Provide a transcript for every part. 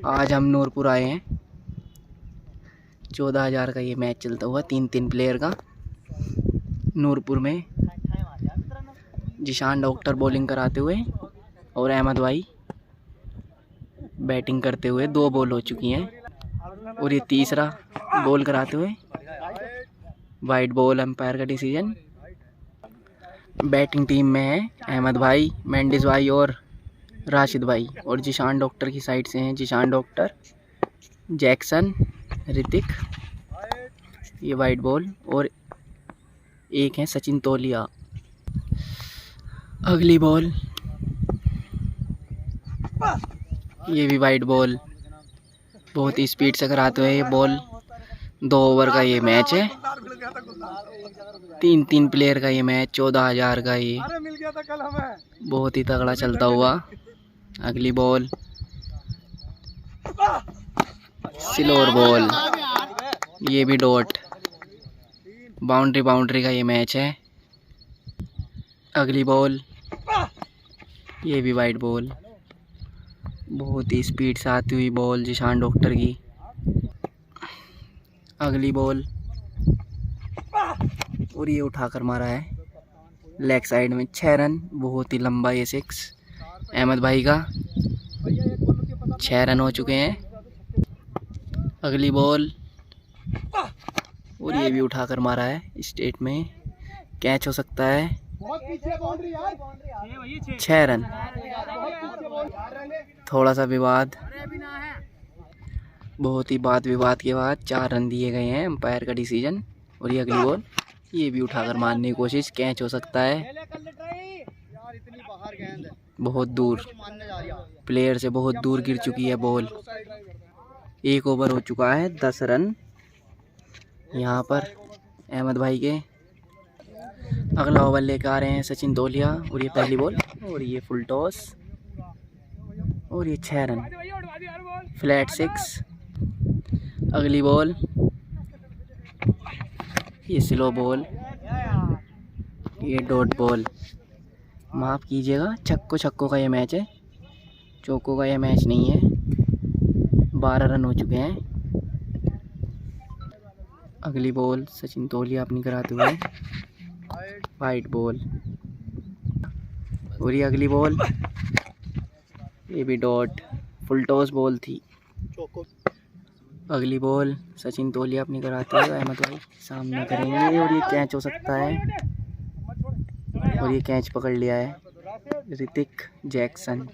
आज हम नूरपुर आए हैं। 14,000 का ये मैच चलता हुआ 3-3 प्लेयर का। नूरपुर में जिशान डॉक्टर बॉलिंग कराते हुए और अहमद भाई बैटिंग करते हुए 2 बॉल हो चुकी हैं और ये तीसरा बॉल कराते हुए वाइड बॉल अंपायर का डिसीजन। बैटिंग टीम में है अहमद भाई, मेंडिस भाई और राशिद भाई, और जिशान डॉक्टर की साइड से हैं जिशान डॉक्टर, जैक्सन, ऋतिक। ये वाइड बॉल और एक है सचिन तोलिया। अगली बॉल, ये भी वाइड बॉल। बहुत ही स्पीड से कराते हुए ये बॉल। 2 ओवर का ये मैच है। 3-3 प्लेयर का ये मैच, 14,000 का ये बहुत ही तगड़ा चलता हुआ। अगली बॉल स्लोअर बॉल, ये भी डॉट। बाउंड्री का ये मैच है। अगली बॉल, ये भी वाइड बॉल। बहुत ही स्पीड से आती हुई बॉल जिशान डॉक्टर की। अगली बॉल और ये उठाकर मारा है लेग साइड में, 6 रन। बहुत ही लंबा ये 6 अहमद भाई का। 6 रन हो चुके हैं। अगली बॉल और ये भी उठाकर मारा है, स्टेट में कैच हो सकता है। 6 रन। थोड़ा सा विवाद, बहुत ही विवाद के बाद 4 रन दिए गए हैं, अंपायर का डिसीजन। और ये अगली बॉल, ये भी उठाकर मारने की कोशिश, कैच हो सकता है। बहुत दूर, प्लेयर से बहुत दूर गिर चुकी है बॉल। 1 ओवर हो चुका है, 10 रन यहाँ पर अहमद भाई के। अगला ओवर लेकर आ रहे हैं सचिन तोलिया। और ये पहली बॉल और ये फुल टॉस और ये 6 रन, फ्लैट 6। अगली बॉल, ये स्लो बॉल, ये डॉट बॉल। माफ़ कीजिएगा, छक्कों का ये मैच है, चौकों का ये मैच नहीं है। 12 रन हो चुके हैं। अगली बॉल सचिन तोलिया अपनी कराते हुए वाइट बॉल। और ये अगली बॉल, ये भी डॉट, फुल टॉस बॉल थी। अगली बॉल सचिन तोलिया अपनी कराते हुए अहमद भाई सामने करेंगे और ये कैच हो सकता है। और ये कैच पकड़ लिया है ऋतिक, जैक्सन।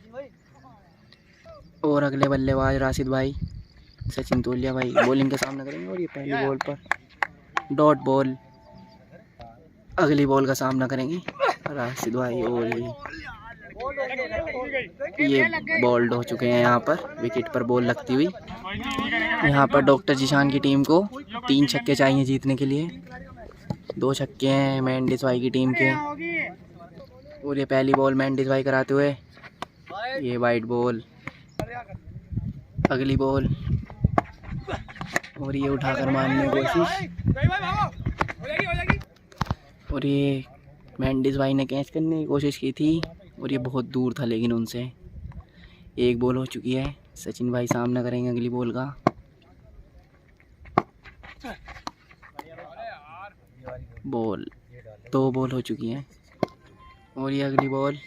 और अगले बल्लेबाज राशिद भाई, सचिन तोलिया भाई बॉलिंग के सामने करेंगे। और ये पहली बॉल पर डॉट बॉल। अगली बॉल का सामना करेंगे राशिद भाई। और ये बॉल्ड हो चुके हैं यहाँ पर, विकेट पर बॉल लगती हुई। यहाँ पर डॉक्टर जिशान की टीम को 3 छक्के चाहिए जीतने के लिए। 2 छक्के हैं मेंडिस भाई की टीम के। और ये पहली बॉल मेंडिस भाई कराते हुए, ये वाइड बॉल। अगली बॉल और ये उठाकर मारने की कोशिश। और ये मेंडिस भाई ने कैच करने की कोशिश की थी और ये बहुत दूर था, लेकिन उनसे 1 बॉल हो चुकी है। सचिन भाई सामना करेंगे अगली बॉल का। बॉल 2 बॉल हो चुकी हैं। और ये अगली बॉल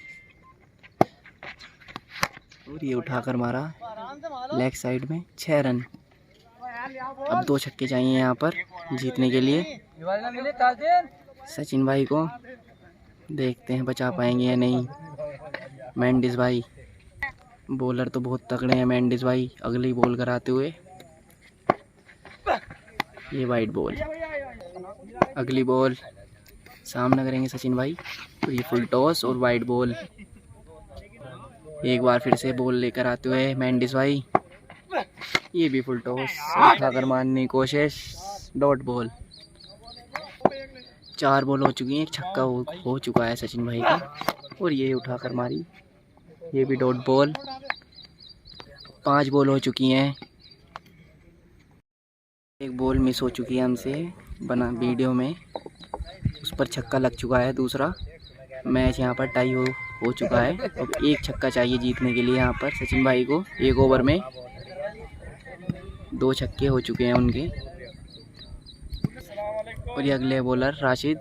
और ये उठाकर मारा लेग साइड में, 6 रन। अब 2 छक्के चाहिए यहाँ पर जीतने के लिए सचिन भाई को। देखते हैं बचा पाएंगे या नहीं। मेंडिस भाई, बॉलर तो बहुत तगड़े हैं मेंडिस भाई। अगली बॉल कराते हुए ये वाइड बॉल। अगली बॉल सामना करेंगे सचिन भाई। तो ये फुल टॉस और वाइड बॉल। एक बार फिर से बॉल लेकर आते हुए मेंडिस भाई, ये भी फुल टॉस, उठाकर मारने की कोशिश, डॉट बॉल। 4 बॉल हो चुकी हैं, 1 छक्का हो चुका है सचिन भाई का। और ये उठाकर मारी, ये भी डॉट बॉल। 5 बॉल हो चुकी हैं। 1 बॉल मिस हो चुकी है हमसे बना वीडियो में, उस पर छक्का लग चुका है। दूसरा मैच यहाँ पर टाई हो चुका है। अब एक छक्का चाहिए जीतने के लिए यहाँ पर सचिन भाई को। एक ओवर में 2 छक्के हो चुके हैं उनके। और ये अगले बॉलर राशिद,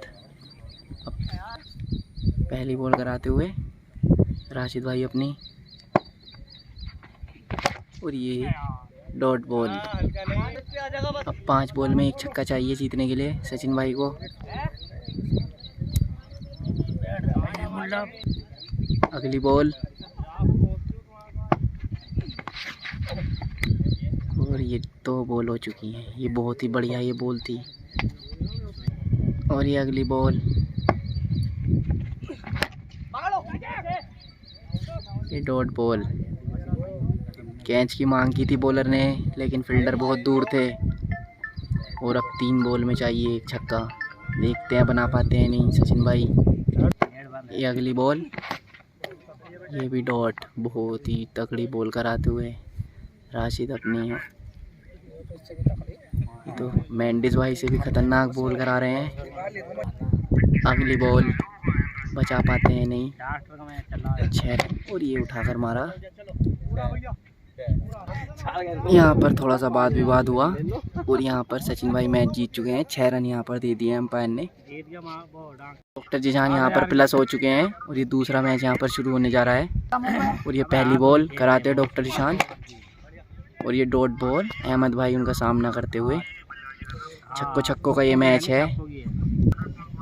अब पहली बॉल कराते हुए राशिद भाई अपनी, और ये डॉट बॉल। अब 5 बॉल में 1 छक्का चाहिए जीतने के लिए सचिन भाई को। अगली बॉल, और ये 2 बॉल हो चुकी हैं। ये बहुत ही बढ़िया ये बॉल थी। और ये अगली बॉल, ये डॉट बॉल। कैच की मांग की थी बॉलर ने, लेकिन फील्डर बहुत दूर थे। और अब 3 बॉल में चाहिए 1 छक्का। देखते हैं बना पाते हैं नहीं सचिन भाई। ये अगली बॉल, ये भी डॉट। बहुत ही तगड़ी बॉल कराते हुए राशिद अपनी। तो मेंडिस भाई से भी खतरनाक बॉल करा रहे हैं। अगली बॉल बचा पाते हैं नहीं, 6। और ये उठाकर मारा। यहाँ पर थोड़ा सा वाद विवाद हुआ और यहाँ पर सचिन भाई मैच जीत चुके हैं। 6 रन यहाँ पर दे दिए अंपायर ने। डॉक्टर जिशान यहाँ पर प्लस हो चुके हैं और ये दूसरा मैच यहाँ पर शुरू होने जा रहा है। और ये पहली बॉल कराते हैं डॉक्टर जिशान, और ये डॉट बॉल अहमद भाई उनका सामना करते हुए। छक्कों का ये मैच है।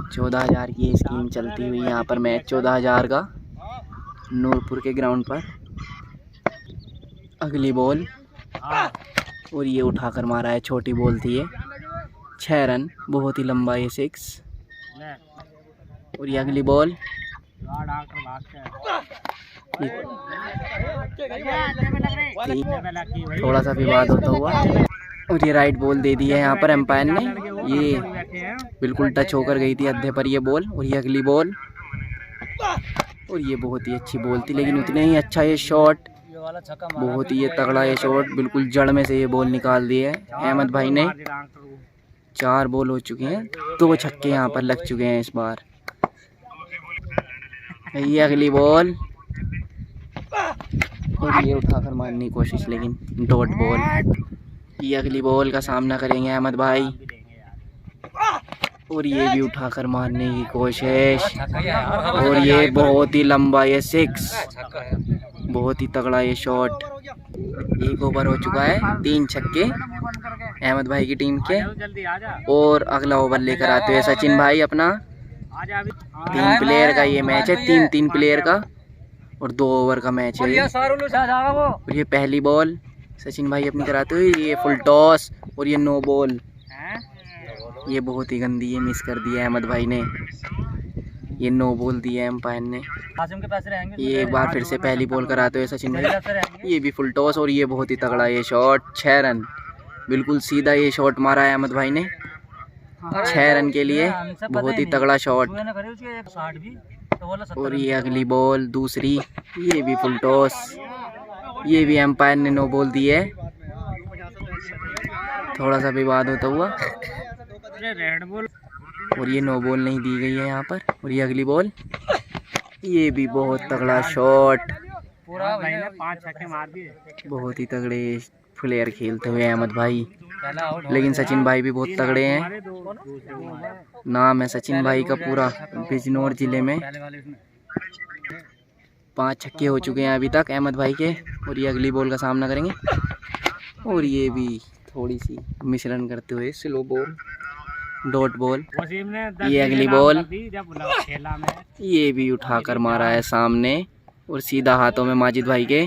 14,000 की स्कीम चलती हुई यहाँ पर मैच, 14,000 का नूरपुर के ग्राउंड पर। अगली बॉल, और ये उठाकर मारा है। छोटी बॉल थी ये। 6 रन, बहुत ही लंबा ये 6। और ये अगली बॉल, थोड़ा सा विवाद होता हुआ, और ये राइट बॉल दे दी है यहाँ पर एम्पायर ने। ये बिल्कुल टच होकर गई थी अद्धे पर ये बॉल। और ये अगली बॉल, और ये बहुत ही अच्छी बॉल थी, लेकिन उतने ही अच्छा ये शॉट, बहुत ही ये तगड़ा ये शॉट, बिल्कुल जड़ में से ये बॉल निकाल दी है अहमद भाई ने। 4 बॉल हो चुकी हैं, 2 छक्के यहाँ पर लग चुके हैं इस बार। ये अगली बॉल, और ये उठाकर मारने की कोशिश, लेकिन डॉट बॉल। ये अगली बॉल का सामना करेंगे अहमद भाई, और ये भी उठाकर मारने की कोशिश। और ये बहुत ही लंबा ये 6, बहुत ही तगड़ा ये शॉट। 1 ओवर हो चुका है, 3 छक्के अहमद भाई की टीम के। और अगला ओवर लेकर आते हुए सचिन भाई अपना। 3 प्लेयर का ये मैच है, 3 प्लेयर का, और 2 ओवर का मैच है। और ये पहली बॉल सचिन भाई अपनी कराते हुए, ये फुल टॉस, और ये नो बॉल। ये बहुत ही गंदी ये मिस कर दी है अहमद भाई ने। ये नो बॉल दी है एम्पायर ने। ये एक बार फिर से पहली बॉल कराते हुए सचिन भाई, ये भी फुल टॉस, और ये बहुत ही तगड़ा ये शॉट। 6 रन, बिल्कुल सीधा ये शॉट मारा है अहमद भाई ने 6 रन के लिए, बहुत ही तगड़ा शॉट। और ये अगली बॉल दूसरी, ये भी फुल टॉस, ये भी एम्पायर ने नो बॉल दी है। थोड़ा सा विवाद होता हुआ, और ये नो बॉल नहीं दी गई है यहाँ पर। और ये अगली बॉल, ये भी बहुत तगड़ा शॉट, बहुत ही तगड़े प्लेयर खेलते हुए अहमद भाई, लेकिन सचिन भाई भी बहुत तगड़े हैं। नाम है सचिन भाई का पूरा बिजनौर जिले में। 5 छक्के हो चुके हैं अभी तक अहमद भाई के। और ये अगली बॉल का सामना करेंगे, और ये भी थोड़ी सी मिश्रण करते हुए स्लो बॉल, डॉट बॉल। ये अगली बॉल, ये भी उठाकर मारा है सामने और सीधा हाथों में माजिद भाई के,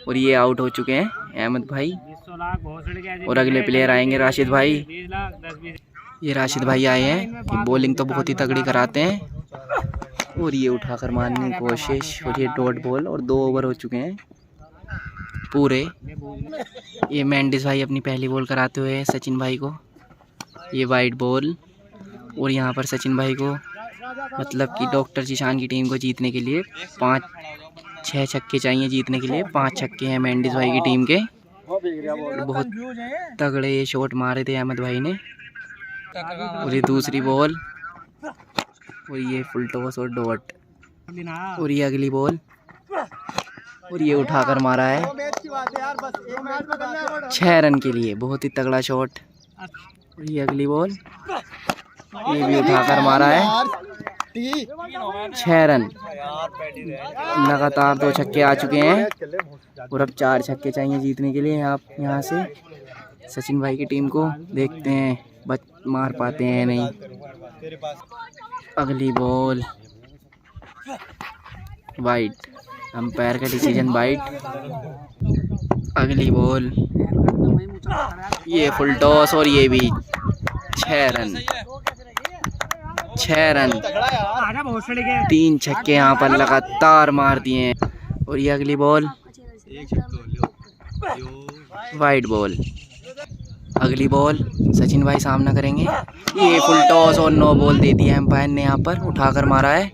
और ये आउट हो चुके हैं अहमद भाई। और अगले प्लेयर आएंगे राशिद भाई। ये राशिद भाई आए हैं, कि बॉलिंग तो बहुत ही तगड़ी कराते हैं, और ये उठाकर मारने की कोशिश, और ये डॉट बॉल। और 2 ओवर हो चुके हैं पूरे। ये मेंडिस भाई अपनी पहली बॉल कराते हुए सचिन भाई को, ये वाइट बॉल। और यहाँ पर सचिन भाई को मतलब कि डॉक्टर जिशान की टीम को जीतने के लिए 5-6 छक्के चाहिए जीतने के लिए। 5 छक्के हैं मेंडिस भाई की टीम के। बहुत तगड़े ये शॉट मारे थे अहमद भाई ने। और ये दूसरी बॉल, और ये फुल टॉस और डॉट। और ये अगली बॉल और ये उठाकर मारा है 6 रन के लिए, बहुत ही तगड़ा शॉट। और ये अगली बॉल ये भी उठाकर मारा है 6 रन। लगातार 2 छक्के आ चुके हैं और अब 4 छक्के चाहिए जीतने के लिए। आप यहाँ से सचिन भाई की टीम को देखते हैं मार पाते हैं नहीं। अगली बॉल वाइड, अंपायर का डिसीजन वाइड। अगली बॉल ये फुल टॉस और ये भी 6 रन। 6 रन, 3 छक्के यहाँ पर लगातार मार दिए हैं। और ये अगली बॉल वाइड बॉल। अगली बॉल सचिन भाई सामना करेंगे। ये फुल टॉस और नो बॉल दे दिया एम्पायर ने, यहाँ पर उठाकर मारा है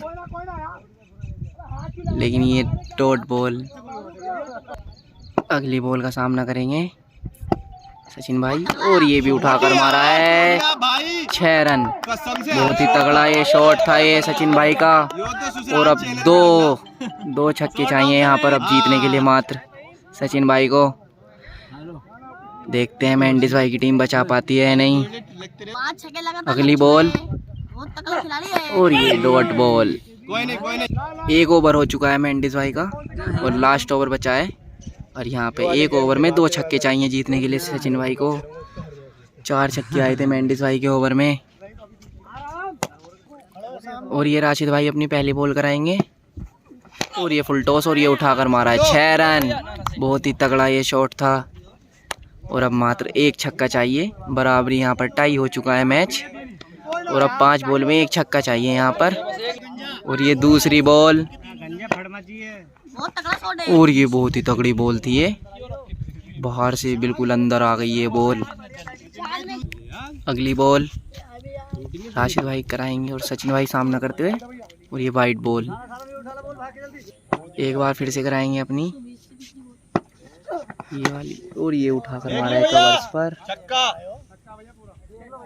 लेकिन ये डॉट बॉल। अगली बॉल का सामना करेंगे सचिन भाई और ये भी उठाकर मारा है 6 रन। बहुत ही तगड़ा ये शॉट था ये सचिन भाई का। और अब दो छक्के चाहिए यहाँ पर अब जीतने के लिए मात्र सचिन भाई को। देखते हैं मेंडिस भाई की टीम बचा पाती है नहीं। अगली बॉल और ये डॉट बॉल। 1 ओवर हो चुका है मेंडिस भाई का और लास्ट ओवर बचा है। और यहाँ पे 1 ओवर में 2 छक्के चाहिए जीतने के लिए सचिन भाई को। 4 छक्के आए थे मेंडिस भाई के ओवर में। और ये राशिद भाई अपनी पहली बॉल कराएंगे और ये फुल टॉस और ये उठाकर मारा है 6 रन। बहुत ही तगड़ा ये शॉट था। और अब मात्र 1 छक्का चाहिए, बराबरी यहाँ पर टाई हो चुका है मैच। और अब 5 बॉल में 1 छक्का चाहिए यहाँ पर। और ये दूसरी बॉल और ये बहुत ही तगड़ी बॉल थी ये, बाहर से बिल्कुल अंदर आ गई ये बॉल। अगली बॉल राशिद भाई कराएंगे और सचिन भाई सामना करते हुए। और ये वाइड बॉल एक बार फिर से कराएंगे अपनी ये वाली और ये उठाकर मारा है कवर्स पर।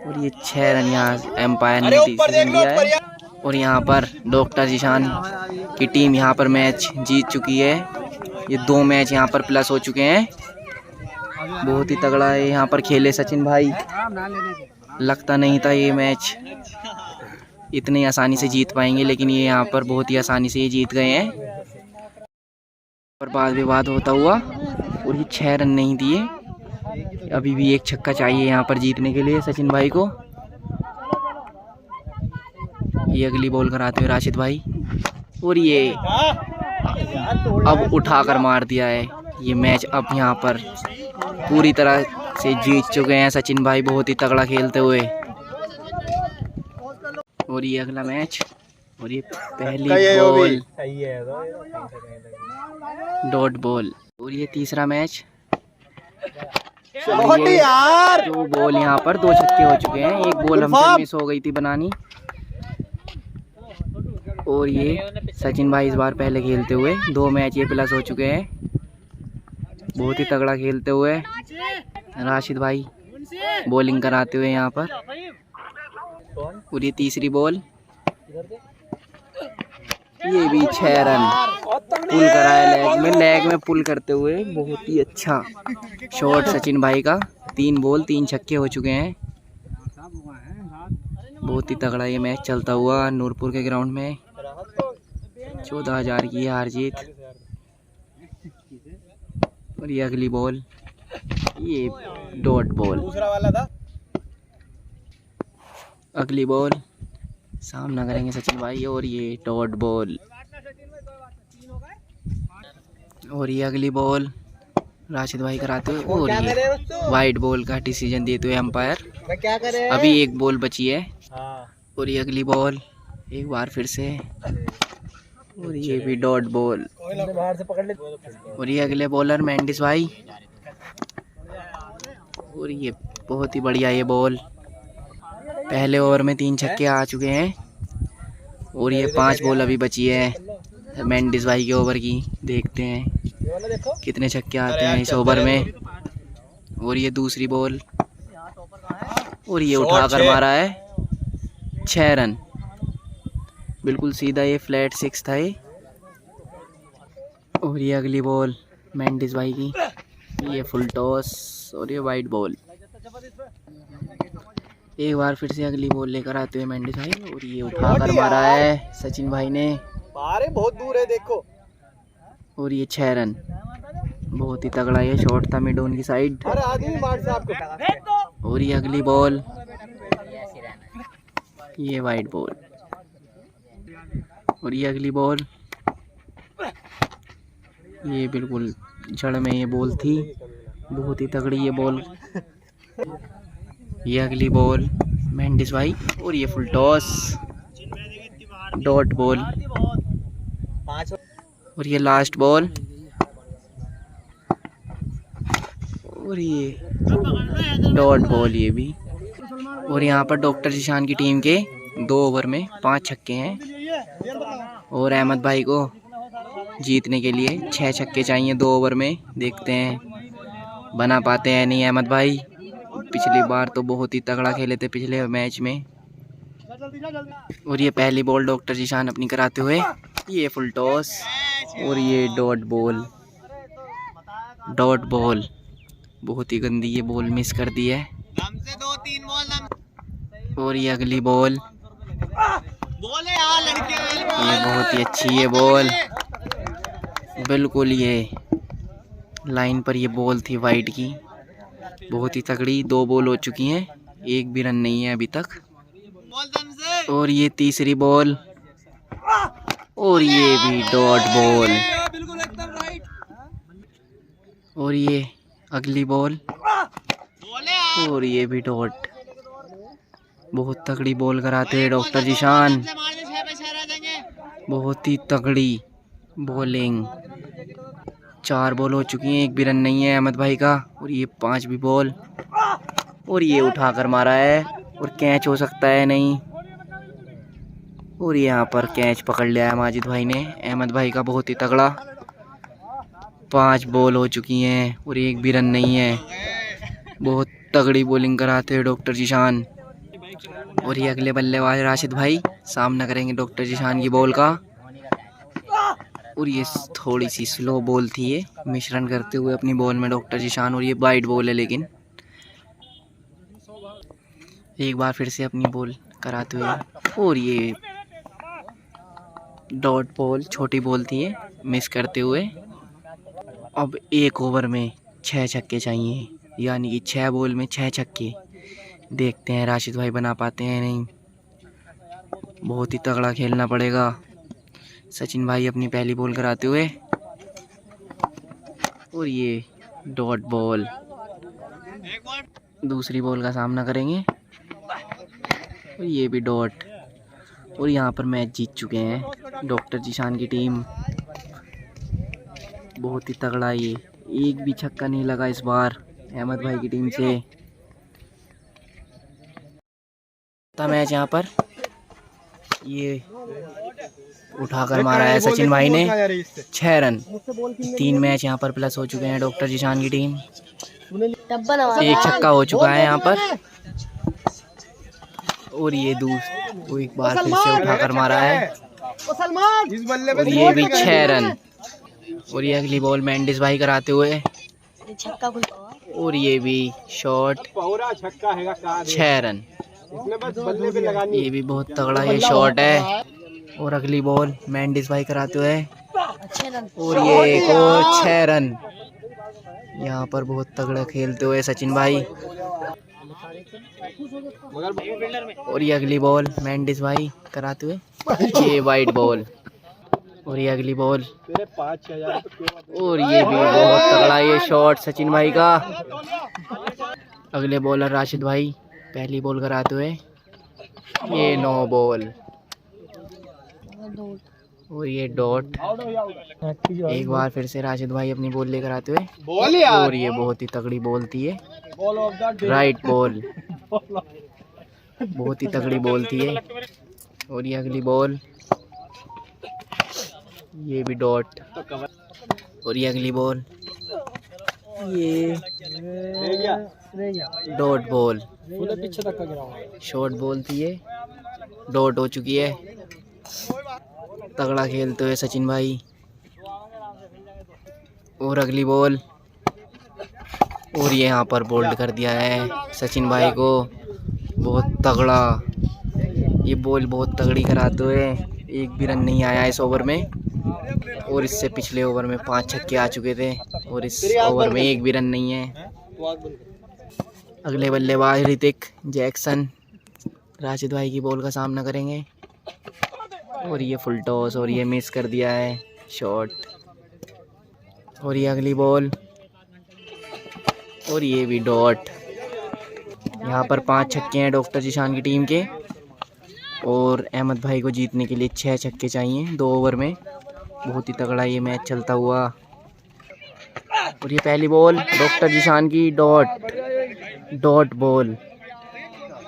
और ये 6 रन यहाँ एम्पायर ने डिसीजन दिया है। और यहाँ पर डॉक्टर जिशान की टीम यहाँ पर मैच जीत चुकी है। ये 2 मैच यहाँ पर प्लस हो चुके हैं। बहुत ही तगड़ा है यहाँ पर खेले सचिन भाई। लगता नहीं था ये मैच इतनी आसानी से जीत पाएंगे, लेकिन ये यहाँ पर बहुत ही आसानी से ये जीत गए हैं। पर बाद विवाद होता हुआ और ये 6 रन नहीं दिए। अभी भी 1 छक्का चाहिए यहाँ पर जीतने के लिए सचिन भाई को। ये अगली बॉल कराते हुए राशिद भाई और ये अब उठाकर मार दिया है ये मैच। अब यहाँ पर पूरी तरह से जीत चुके हैं सचिन भाई, बहुत ही तगड़ा खेलते हुए। और ये अगला मैच और ये पहली बॉल डॉट बॉल। और ये तीसरा मैच यार। 2 बॉल यहाँ पर 2 छक्के हो चुके हैं। 1 बॉल हमसे मिस हो गई थी बनानी। और ये सचिन भाई इस बार पहले खेलते हुए 2 मैच ये प्लस हो चुके हैं, बहुत ही तगड़ा खेलते हुए। राशिद भाई बॉलिंग कराते हुए यहाँ पर। और ये तीसरी बॉल ये भी 6 रन पुल कराया लेग में पुल करते हुए। बहुत ही अच्छा शॉट सचिन भाई का। 3 बॉल 3 छक्के हो चुके हैं। बहुत ही तगड़ा ये मैच चलता हुआ नूरपुर के ग्राउंड में। 14,000 की हार जीत। और ये अगली बॉल ये डॉट बॉल। अगली बॉल सामना करेंगे सचिन भाई और ये डॉट बॉल। और ये अगली बॉल राशिद भाई कराते हुए और ये वाइड बॉल का डिसीजन देते हुए एम्पायर। अभी 1 बॉल बची है। और ये अगली बॉल एक बार फिर से और ये भी डॉट बॉल। और ये अगले बॉलर मेंडिस भाई और ये बहुत ही बढ़िया ये बॉल। पहले ओवर में 3 छक्के आ चुके हैं और ये 5 बॉल अभी बची है मेंडिस भाई के ओवर की। देखते हैं कितने छक्के आते हैं इस ओवर में। और ये दूसरी बॉल और ये उठाकर मारा है 6 रन। बिल्कुल सीधा, ये फ्लैट 6 था ये। और ये अगली बॉल मेंडिस भाई की, ये फुल टॉस और ये वाइट बॉल। एक बार फिर से अगली बॉल लेकर आते हुए मेंडिस भाई, और ये उठाकर मारा है सचिन भाई ने, बहुत दूर है देखो। और ये 6 रन। बहुत ही तगड़ा ये शॉट था मिड ऑन की साइड। और ये अगली बॉल, ये वाइट बॉल। और ये अगली बॉल, ये बिल्कुल जड़ में ये बॉल थी, बहुत ही तगड़ी ये बॉल। ये अगली बॉल मेंडिस भाई, और ये फुल टॉस, डॉट बॉल। और ये लास्ट बॉल, और ये डॉट बॉल ये भी। और यहाँ पर डॉक्टर जिशान की टीम के 2 ओवर में 5 छक्के हैं, और अहमद भाई को जीतने के लिए 6 छक्के चाहिए 2 ओवर में। देखते हैं बना पाते हैं नहीं अहमद भाई। पिछली बार तो बहुत ही तगड़ा खेले थे पिछले मैच में। और ये पहली बॉल डॉक्टर जिशान अपनी कराते हुए, ये फुल टॉस, और ये डॉट बॉल, डॉट बॉल। बहुत ही गंदी ये बॉल मिस कर दी है। और ये अगली बॉल, ये बहुत ही अच्छी ये बॉल, बिल्कुल ये लाइन पर ये बॉल थी वाइट की, बहुत ही तगड़ी। 2 बॉल हो चुकी हैं, 1 भी रन नहीं है अभी तक। और ये तीसरी बॉल, और ये भी डॉट बॉल। और ये अगली बॉल, और ये भी डॉट। बहुत तगड़ी बॉल कराते हैं डॉक्टर जिशान, बहुत ही तगड़ी बॉलिंग। 4 बॉल हो चुकी हैं, 1 भी रन नहीं है अहमद भाई का। और ये 5वीं बॉल, और ये उठाकर मारा है, और कैच हो सकता है नहीं। और यहाँ पर कैच पकड़ लिया है माजिद भाई ने, अहमद भाई का बहुत ही तगड़ा। 5 बॉल हो चुकी हैं, और 1 भी रन नहीं है। बहुत तगड़ी बॉलिंग कराते हैं डॉक्टर जिशान। और ये अगले बल्लेबाज राशिद भाई सामना करेंगे डॉक्टर जिशान की बॉल का। और ये थोड़ी सी स्लो बॉल थी, ये मिश्रण करते हुए अपनी बॉल में डॉक्टर जिशान। और ये वाइट बॉल है, लेकिन एक बार फिर से अपनी बॉल कराते हुए, और ये डॉट बॉल, छोटी बॉल थी ये, मिस करते हुए। अब 1 ओवर में 6 छक्के चाहिए, यानी कि 6 बॉल में 6 छक्के। देखते हैं राशिद भाई बना पाते हैं नहीं, बहुत ही तगड़ा खेलना पड़ेगा। सचिन भाई अपनी पहली बॉल कराते हुए, और ये डॉट बॉल। दूसरी बॉल का सामना करेंगे, और ये भी डॉट। और यहाँ पर मैच जीत चुके हैं डॉक्टर जिशान की टीम, बहुत ही तगड़ा। ये 1 भी छक्का नहीं लगा इस बार अहमद भाई की टीम से। था मैच यहाँ पर, ये उठाकर मारा है सचिन भाई ने, 6 रन। 3 मैच यहाँ पर प्लस हो चुके हैं डॉक्टर जिशान की टीम। 1 छक्का हो चुका है यहाँ पर, और ये वो एक बार फिर से उठाकर मारा है, और ये भी 6 रन। और ये अगली बॉल मेंडिस भाई कराते हुए, और ये भी शॉट, 6 रन। ये भी बहुत तगड़ा ये शॉट है। और अगली बॉल मेंडिस भाई कराते हुए, और ये एक और 6 रन। यहाँ पर बहुत तगड़ा खेलते हुए सचिन भाई। और ये अगली बॉल मेंडिस भाई कराते हुए, ये वाइट बॉल। और ये अगली बॉल, और ये भी बहुत तगड़ा ये शॉट सचिन भाई का। अगले बॉलर राशिद भाई पहली बॉल कराते हुए, ये 9 बॉल, और ये डॉट। एक बार फिर से राशिद भाई अपनी बॉल लेकर आते हुए, और ये बहुत ही तगड़ी बॉल थी ये, राइट बॉल, बहुत ही तगड़ी बॉल थी ये। और ये अगली बॉल, ये भी डॉट। और ये अगली बॉल, ये डॉट बॉल, शॉर्ट बॉल थी ये, डॉट हो चुकी है। तगड़ा खेलते हुए सचिन भाई। और अगली बॉल, और ये यहाँ पर बोल्ड कर दिया है सचिन भाई को, बहुत तगड़ा। ये बॉल बहुत तगड़ी कराते हुए, एक भी रन नहीं आया इस ओवर में। और इससे पिछले ओवर में 5 छक्के आ चुके थे और इस ओवर में एक भी रन नहीं है। अगले बल्लेबाज ऋतिक जैक्सन राशिद भाई की बॉल का सामना करेंगे। और ये फुल टॉस, और ये मिस कर दिया है शॉट। और ये अगली बॉल, और ये भी डॉट। यहाँ पर 5 छक्के हैं डॉक्टर जिशान की टीम के, और अहमद भाई को जीतने के लिए 6 छक्के चाहिए 2 ओवर में। बहुत ही तगड़ा ये मैच चलता हुआ। और ये पहली बॉल डॉक्टर जिशान की, डॉट बॉल।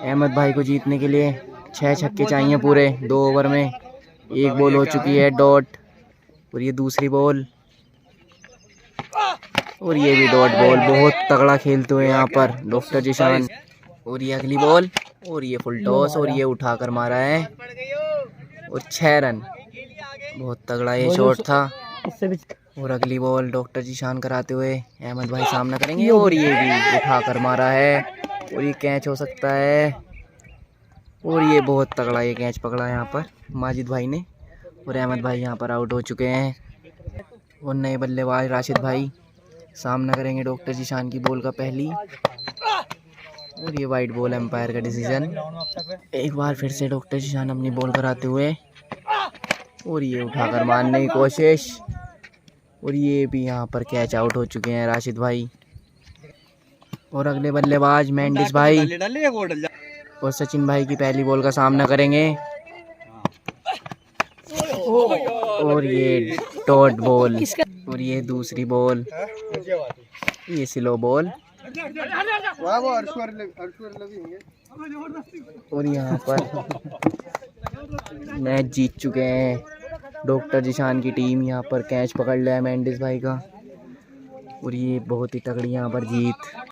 अहमद भाई को जीतने के लिए 6 छक्के चाहिए पूरे 2 ओवर में। एक बॉल हो चुकी है डॉट। और ये दूसरी बॉल, और ये भी डॉट बॉल। बहुत तगड़ा खेलते हुए यहाँ पर डॉक्टर जिशान। और ये अगली बॉल, और ये फुल टॉस, और ये उठाकर मारा है और 6 रन। बहुत तगड़ा ये शॉट था। और अगली बॉल डॉक्टर जिशान कराते हुए अहमद भाई सामना करेंगे, और ये भी उठाकर मारा है और ये कैच हो सकता है। और ये बहुत तगड़ा ये कैच पकड़ा है यहाँ पर माजिद भाई ने, और अहमद भाई यहाँ पर आउट हो चुके हैं। और नए बल्लेबाज राशिद भाई सामना करेंगे डॉक्टर जिशान की बॉल का पहली। और ये वाइट बॉल, एम्पायर का डिसीजन। एक बार फिर से डॉक्टर जिशान अपनी बॉल कराते हुए, और ये उठाकर मारने की कोशिश, और ये भी यहाँ पर कैच आउट हो चुके हैं राशिद भाई। और अगले बल्लेबाज मेंडिस भाई और सचिन भाई की पहली बॉल का सामना करेंगे। और ये डॉट बॉल, और ये दूसरी बॉल, ये स्लो बॉल। और यहाँ पर मैच जीत चुके हैं डॉक्टर जिशान की टीम। यहाँ पर कैच पकड़ लिया है मेंडिस भाई का, और ये बहुत ही तगड़ी यहाँ पर जीत।